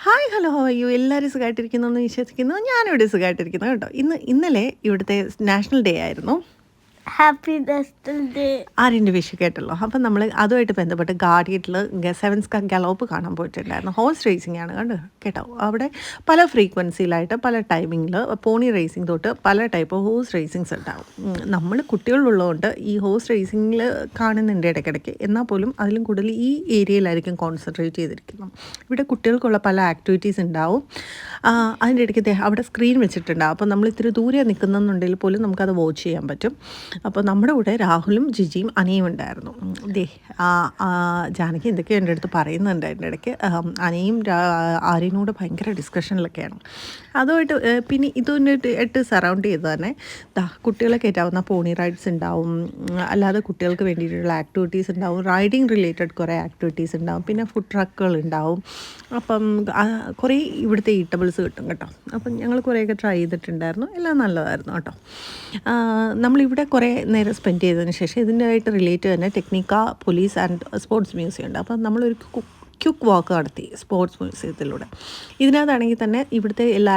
Hi hello how are you എല്ലാവരും സുഖമായിട്ടിരിക്കുന്നു എന്ന് വിശ്വസിക്കുന്നു. ഞാനിവിടെ സുഖമായിട്ടിരിക്കുന്നു കേട്ടോ. ഇന്നലെ ഇവിടുത്തെ നാഷണൽ ഡേ ആയിരുന്നു. Happy national day. ആര്യൻ്റെ വിഷു കേട്ടല്ലോ. അപ്പം നമ്മൾ അതുമായിട്ട് ബന്ധപ്പെട്ട് ഗാഡിയറ്റിൽ സെവൻസ് ഗലോപ്പ് കാണാൻ പോയിട്ടുണ്ടായിരുന്നു. ഹോഴ്സ് റേസിംഗ് ആണ് കണ്ടോ കേട്ടോ. അവിടെ പല ഫ്രീക്വൻസിയിലായിട്ട് പല ടൈമിങ്ങിൽ പോണി റേസിംഗ് തൊട്ട് പല ടൈപ്പ് ഹോഴ്സ് റേസിങ്സ് ഉണ്ടാകും. നമ്മൾ കുട്ടികളുള്ളതുകൊണ്ട് ഈ ഹോഴ്സ് റേസിങ്ങിൽ കാണുന്നുണ്ട് ഇടയ്ക്കിടയ്ക്ക്. എന്നാൽ പോലും അതിലും കൂടുതൽ ഈ ഏരിയയിലായിരിക്കും കോൺസെൻട്രേറ്റ് ചെയ്തിരിക്കുന്നത്. ഇവിടെ കുട്ടികൾക്കുള്ള പല ആക്ടിവിറ്റീസ് ഉണ്ടാവും. അതിൻ്റെ ഇടയ്ക്ക് അവിടെ സ്ക്രീൻ വെച്ചിട്ടുണ്ടാകും. അപ്പോൾ നമ്മൾ ഇത്തിരി ദൂരെ നിൽക്കുന്നുണ്ടെങ്കിൽ പോലും നമുക്കത് വാച്ച് ചെയ്യാൻ പറ്റും. അപ്പോൾ നമ്മുടെ കൂടെ രാഹുലും ജിജിയും അനിയും ഉണ്ടായിരുന്നു. ജാനകി എന്തൊക്കെയോ എൻ്റെ അടുത്ത് പറയുന്നുണ്ട്. എൻ്റെ ഇടയ്ക്ക് അനിയും ആര്യനോട് ഭയങ്കര ഡിസ്കഷനിലൊക്കെയാണ്. അതുമായിട്ട് പിന്നെ ഇതുമായിട്ട് സറൗണ്ട് ചെയ്ത് തന്നെ കുട്ടികളെ കയറ്റാവുന്ന പോണി റൈഡ്സ് ഉണ്ടാവും, അല്ലാതെ കുട്ടികൾക്ക് വേണ്ടിയിട്ടുള്ള ആക്ടിവിറ്റീസ് ഉണ്ടാവും, റൈഡിങ് റിലേറ്റഡ് കുറേ ആക്ടിവിറ്റീസ് ഉണ്ടാവും, പിന്നെ ഫുഡ് ട്രക്കുകൾ ഉണ്ടാവും. അപ്പം കുറേ ഇവിടുത്തെ ഈറ്റബിൾസ് കിട്ടും കേട്ടോ. അപ്പം ഞങ്ങൾ കുറേയൊക്കെ ട്രൈ ചെയ്തിട്ടുണ്ടായിരുന്നു. എല്ലാം നല്ലതായിരുന്നു കേട്ടോ. നമ്മളിവിടെ കുറേ നേരം സ്പെൻഡ് ചെയ്തതിന് ശേഷം ഇതിൻ്റെതായിട്ട് റിലേറ്റ് തന്നെ ടെക്നിക്ക പോലീസ് ആൻഡ് സ്പോർട്സ് മ്യൂസിയം ഉണ്ട്. അപ്പം നമ്മളൊരു ക്യുക്ക് വാക്ക് നടത്തി സ്പോർട്സ് മ്യൂസിയത്തിലൂടെ. ഇതിനകത്താണെങ്കിൽ തന്നെ ഇവിടുത്തെ എല്ലാ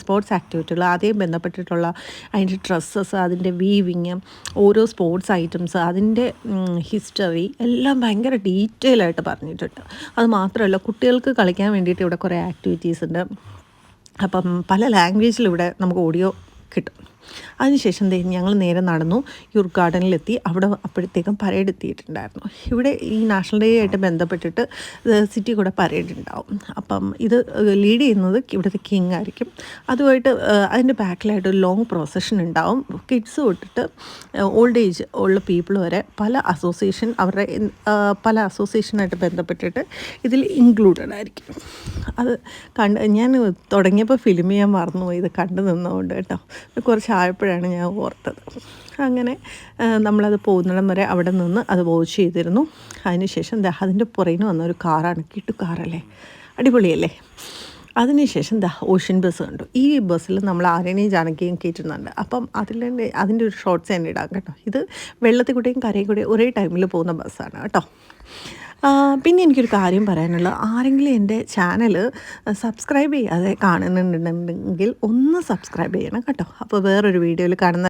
സ്പോർട്സ് ആക്ടിവിറ്റികൾ ആദ്യം ബന്ധപ്പെട്ടിട്ടുള്ള അതിൻ്റെ ഡ്രസ്സസ്, അതിൻ്റെ വീവിങ്, ഓരോ സ്പോർട്സ് ഐറ്റംസ്, അതിൻ്റെ ഹിസ്റ്ററി എല്ലാം ഭയങ്കര ഡീറ്റെയിൽ ആയിട്ട് പറഞ്ഞിട്ടുണ്ട്. അത് മാത്രമല്ല കുട്ടികൾക്ക് കളിക്കാൻ വേണ്ടിയിട്ട് ഇവിടെ കുറേ ആക്ടിവിറ്റീസ് ഉണ്ട്. അപ്പം പല ലാംഗ്വേജിലിവിടെ നമുക്ക് ഓഡിയോ കിട്ടും. അതിനുശേഷം ഞങ്ങൾ നേരെ നടന്നു യൂർപ്പ് ഗാർഡനിലെത്തി. അവിടെ അപ്പോഴത്തേക്കും പരേഡ് എത്തിയിട്ടുണ്ടായിരുന്നു. ഇവിടെ ഈ നാഷണൽ ഡേ ആയിട്ട് ബന്ധപ്പെട്ടിട്ട് സിറ്റി കൂടെ പരേഡ് ഉണ്ടാവും. അപ്പം ഇത് ലീഡ് ചെയ്യുന്നത് ഇവിടുത്തെ കിങ് ആയിരിക്കും. അതുമായിട്ട് അതിൻ്റെ ബാക്കിലായിട്ട് ഒരു ലോങ് പ്രോസഷൻ ഉണ്ടാവും. കിഡ്സ് തൊട്ടിട്ട് ഓൾഡ് ഏജ് ഉള്ള പീപ്പിൾ വരെ പല അസോസിയേഷനായിട്ട് ബന്ധപ്പെട്ടിട്ട് ഇതിൽ ഇൻക്ലൂഡഡ് ആയിരിക്കും. അത് ഞാൻ തുടങ്ങിയപ്പോൾ ഫിലിം ചെയ്യാൻ മറന്നുപോയി, ഇത് കണ്ടു നിന്നുകൊണ്ട് കേട്ടോ. കുറച്ച് ആയപ്പോഴാണ് ഞാൻ ഓർത്തത്. അങ്ങനെ നമ്മളത് പോകുന്നിടം വരെ അവിടെ നിന്ന് അത് വാച്ച് ചെയ്തിരുന്നു. അതിനുശേഷം അതിൻ്റെ പുറകിന് വന്ന ഒരു കാറാണ്, കിട്ടു കാറല്ലേ, അടിപൊളിയല്ലേ. അതിനുശേഷം ഓഷ്യൻ ബസ് കണ്ടു. ഈ ബസ്സിൽ നമ്മൾ ആര്യനെയും ജാനകിയും കയറ്റുന്നുണ്ട്. അപ്പം അതിൻ്റെ ഒരു ഷോർട്ട്സ് തന്നെ ഇടാം കേട്ടോ. ഇത് വെള്ളത്തിൽ കൂടെയും കരയിൽ കൂടെയും ഒരേ ടൈമിൽ പോകുന്ന ബസ്സാണ് കേട്ടോ. പിന്നെ എനിക്കൊരു കാര്യം പറയാനുള്ളത്, ആരെങ്കിലും എൻ്റെ ചാനൽ സബ്സ്ക്രൈബ് ചെയ്യാതെ കാണുന്നുണ്ടെങ്കിൽ ഒന്ന് സബ്സ്ക്രൈബ് ചെയ്യണം കേട്ടോ. അപ്പോൾ വേറൊരു വീഡിയോയിൽ കാണുന്ന